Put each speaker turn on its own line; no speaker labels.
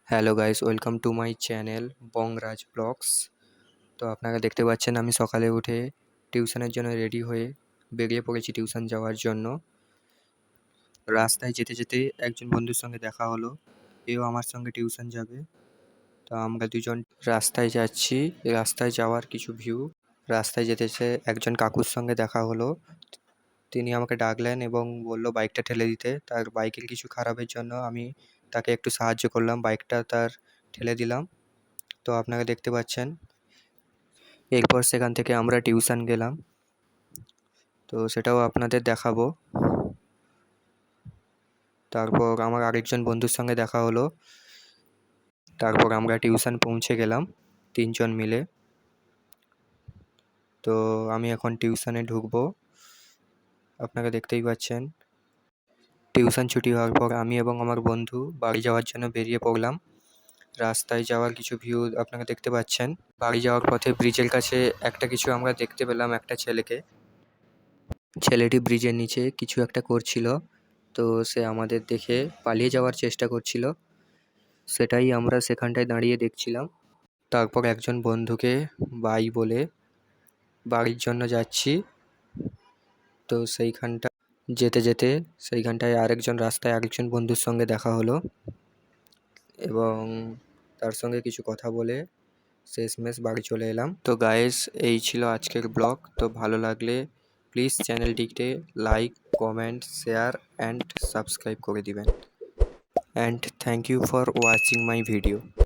Hello guys, welcome to my channel Bongraj vlogs. তো আপনারা দেখতে পাচ্ছেন আমি সকালে উঠে টিউশনের জন্য রেডি হয়ে বেরিয়ে পড়েছি টিউশন যাওয়ার জন্য। রাস্তায় যেতে যেতে একজন বন্ধুর সঙ্গে দেখা হলো, এও আমার সঙ্গে টিউশন যাবে। তো আমরা দুজন রাস্তায় যাচ্ছি। রাস্তায় যাওয়ার কিছু ভিউ। রাস্তায় যেতে যেতে একজন কাকুর সঙ্গে দেখা হলো। তিনি আমাকে ডাকলেন এবং বলল বাইকটা ঠেলে দিতে। তার বাইকের কিছু খারাপের জন্য আমি তাকে একটু সাহায্য করলাম, বাইকটা তার ঠেলে দিলাম। তো আপনারা দেখতে পাচ্ছেন। এরপর সেখান থেকে আমরা টিউশন গেলাম, তো সেটাও আপনাদের দেখাবো। তারপর আমার আরেকজন বন্ধুর সঙ্গে দেখা হলো। তারপর আমরা টিউশন পৌঁছে গেলাম তিনজন মিলে। তো আমি এখন টিউশনে ঢুকবো, আপনারা দেখতেই পাচ্ছেন। টিউশন ছুটি হওয়ার পর আমি এবং আমার বন্ধু বাড়ি যাওয়ার জন্য বেরিয়ে পড়লাম। রাস্তায় যাওয়ার কিছু ভিউ আপনারা দেখতে পাচ্ছেন। বাড়ি যাওয়ার পথে ব্রিজের কাছে একটা কিছু আমরা দেখতে পেলাম, একটা ছেলেকে। ছেলেটি ব্রিজের নিচে কিছু একটা করছিল, তো সে আমাদের দেখে পালিয়ে যাওয়ার চেষ্টা করছিল। সেটাই আমরা সেখানটায় দাঁড়িয়ে দেখছিলাম। তারপর একজন বন্ধুকে বাই বলে বাড়ির জন্য যাচ্ছি। তো যেতে যেতে সেইখানটায় রাস্তায় আরেকজন বন্ধুর সঙ্গে দেখা হলো এবং তার সঙ্গে কিছু কথা বলে শেষমেশ বাড়ি চলে এলাম। তো গাইস, এই ছিল আজকের ব্লগ। তো ভালো লাগলে প্লিজ চ্যানেলটিকে like, comment, share and subscribe করে দিবেন। And thank you for watching my video.